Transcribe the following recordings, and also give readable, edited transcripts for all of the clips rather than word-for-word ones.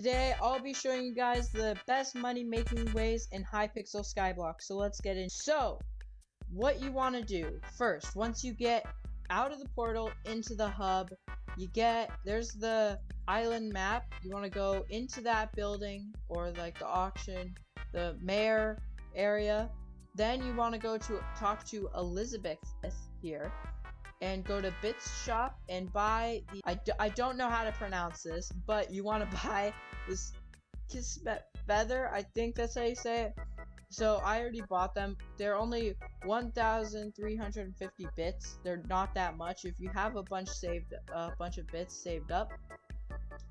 Today, I'll be showing you guys the best money-making ways in hypixel skyblock. So let's get in. So, what you want to do first, once you get out of the portal into the hub, there's the island map. You want to go into that building or like the auction, the mayor area. Then you want to go to talk to Elizabeth here and go to Bits shop and buy the I don't know how to pronounce this, but you want to buy this Kismet feather. I think that's how you say it. So I already bought them. They're only 1,350 bits. They're not that much. If you have a bunch of bits saved up,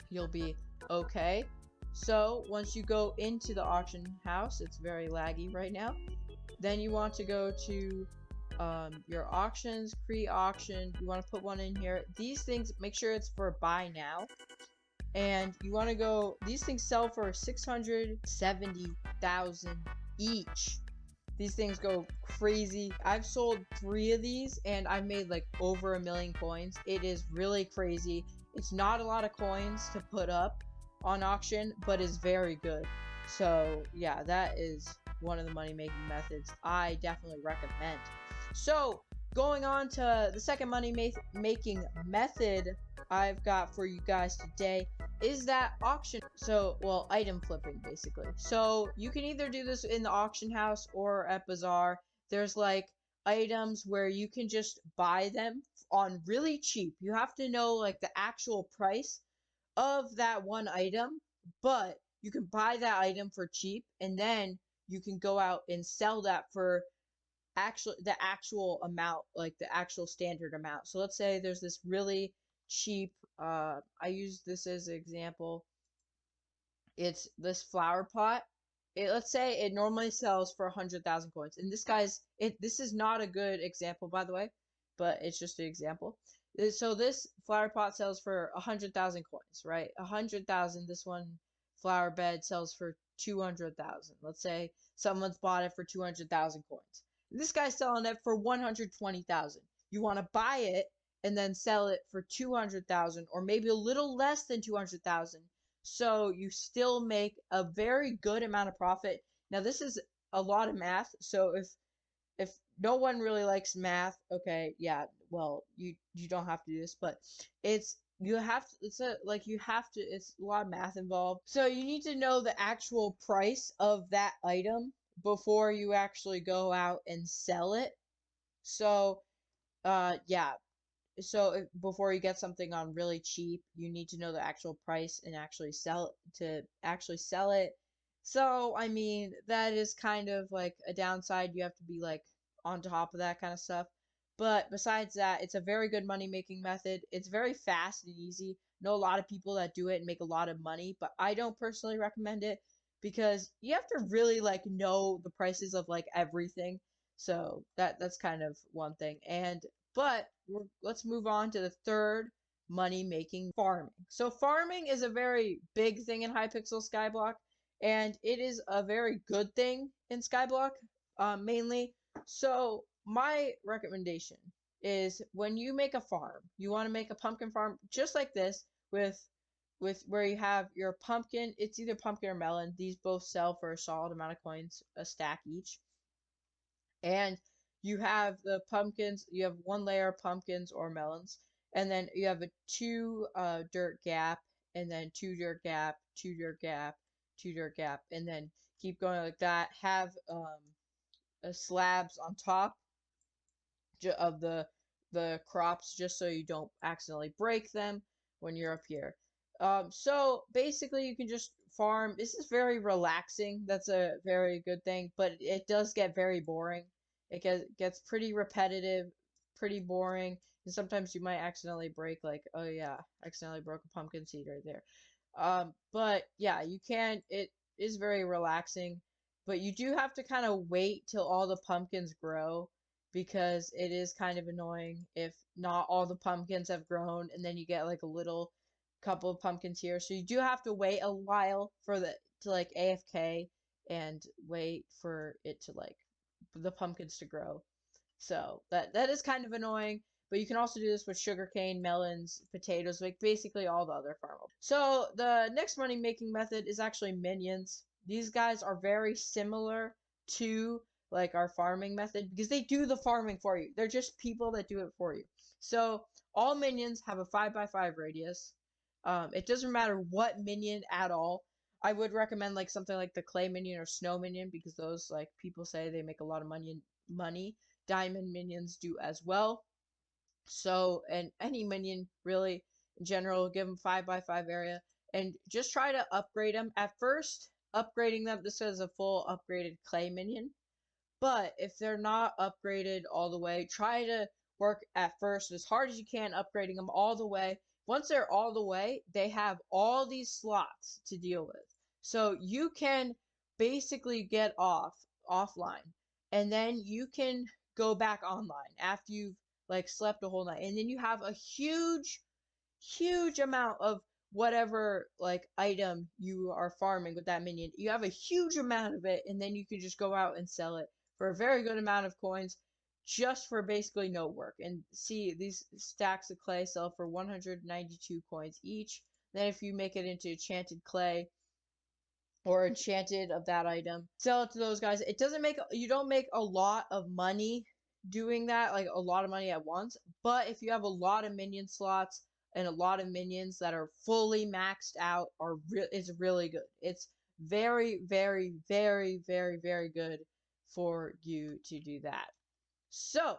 you'll be okay. So once you go into the auction house, it's very laggy right now. Then you want to go to your auctions, pre-auction. You want to put one in here. These things, make sure it's for buy now. And you want to go, these things sell for 670,000 each. These things go crazy. I've sold 3 of these and I've made like over 1 million coins. It is really crazy. It's not a lot of coins to put up on auction, but it's very good. So yeah, that is one of the money making methods I definitely recommend. So going on to the second money making method I've got for you guys today is that auction. So, well, item flipping basically. So you can either do this in the auction house or at Bazaar. There's like items where you can just buy them on really cheap. You have to know like the actual price of that one item, but you can buy that item for cheap and then you can go out and sell that for the actual amount, like the actual standard amount. So let's say there's this really cheap, I use this as an example. It's this flower pot. Let's say it normally sells for 100,000 coins. And this is not a good example, by the way, but it's just an example. So this flower pot sells for 100,000 coins, right? 100,000. This one flower bed sells for 200,000. Let's say someone's bought it for 200,000 coins. This guy's selling it for 120,000. You want to buy it and then sell it for 200,000 or maybe a little less than 200,000. So you still make a very good amount of profit. Now this is a lot of math. So if no one really likes math, okay, yeah, well, you don't have to do this, but it's a lot of math involved. So you need to know the actual price of that item before you actually go out and sell it. So yeah, so before you get something on really cheap, you need to know the actual price and actually sell it. So I mean, that is kind of like a downside. You have to be like on top of that kind of stuff. But besides that, it's a very good money making method. It's very fast and easy. Know a lot of people that do it and make a lot of money, but I don't personally recommend it because you have to really like know the prices of like everything. So that's kind of one thing. But let's move on to the third money making, farming. So farming is a very big thing in hypixel skyblock, and it is a very good thing in skyblock, mainly. So my recommendation is when you make a farm, you want to make a pumpkin farm just like this with where you have your pumpkin. It's either pumpkin or melon. These both sell for a solid amount of coins a stack each. And you have the pumpkins, you have 1 layer of pumpkins or melons, and then you have a 2 dirt gap, and then 2 dirt gap, 2 dirt gap, 2 dirt gap, and then keep going like that. Have slabs on top of the crops just so you don't accidentally break them when you're up here. So basically you can just farm. This is very relaxing. That's a very good thing, but it does get very boring. It gets pretty repetitive, pretty boring, and sometimes you might accidentally break, like, oh yeah, accidentally broke a pumpkin seed right there. But yeah, it is very relaxing, but you do have to kind of wait till all the pumpkins grow because it is kind of annoying if not all the pumpkins have grown and then you get like a little couple of pumpkins here. So you do have to wait a while for to like AFK and wait for it to like the pumpkins to grow. So that is kind of annoying, but you can also do this with sugarcane, melons, potatoes, like basically all the other farmable. So the next money making method is actually minions. These guys are very similar to like our farming method because they do the farming for you. They're just people that do it for you. So all minions have a 5x5 radius. It doesn't matter what minion at all. I would recommend like something like the clay minion or snow minion because those like people say they make a lot of money. Diamond minions do as well. So, and any minion really in general, give them 5x5 area and just try to upgrade them. At first, upgrading them, this is a full upgraded clay minion. But if they're not upgraded all the way, try to work at first as hard as you can, upgrading them all the way. Once they're all the way, they have all these slots to deal with. So you can basically get offline, and then you can go back online after you've like slept a whole night. And then you have a huge amount of whatever like item you are farming with that minion. You have a huge amount of it, and then you can just go out and sell it for a very good amount of coins just for basically no work. And see, these stacks of clay sell for 192 coins each. Then if you make it into enchanted clay or enchanted of that item, sell it to those guys. It doesn't make, you don't make a lot of money doing that, like a lot of money at once, but if you have a lot of minion slots and a lot of minions that are fully maxed out, it's really good. It's very very good for you to do that. So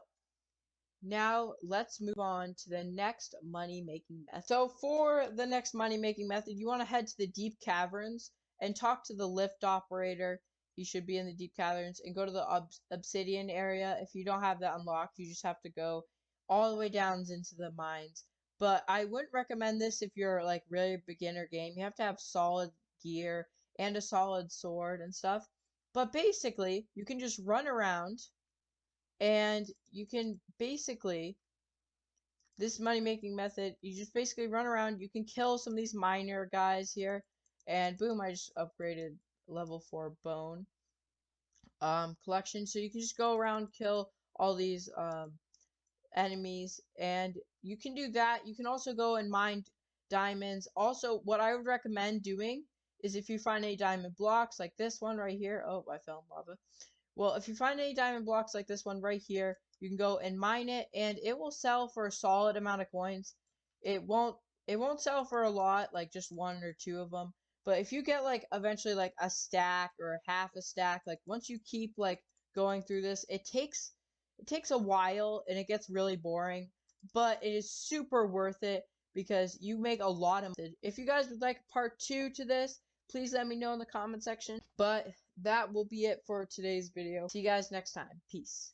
now let's move on to the next money making method. So for the next money making method, you want to head to the deep caverns and talk to the lift operator. He should be in the deep caverns, and go to the obsidian area. If you don't have that unlocked, you just have to go all the way down into the mines. But I wouldn't recommend this if you're like really beginner game. You have to have solid gear and a solid sword and stuff. But basically, you can just run around and you can basically, this money making method, you just basically run around, you can kill some of these miner guys here, and boom, I just upgraded level 4 bone collection. So you can just go around, kill all these enemies, and you can do that. You can also go and mine diamonds. Also, what I would recommend doing is if you find any diamond blocks like this one right here, oh, I fell in lava. Well, if you find any diamond blocks like this one right here, you can go and mine it, and it will sell for a solid amount of coins. It won't sell for a lot, like just one or two of them. But if you get like eventually like a stack or half a stack, like once you keep like going through this, it takes a while and it gets really boring, but it is super worth it because you make a lot of money. If you guys would like part 2 to this, please let me know in the comment section. But that will be it for today's video. See you guys next time. Peace.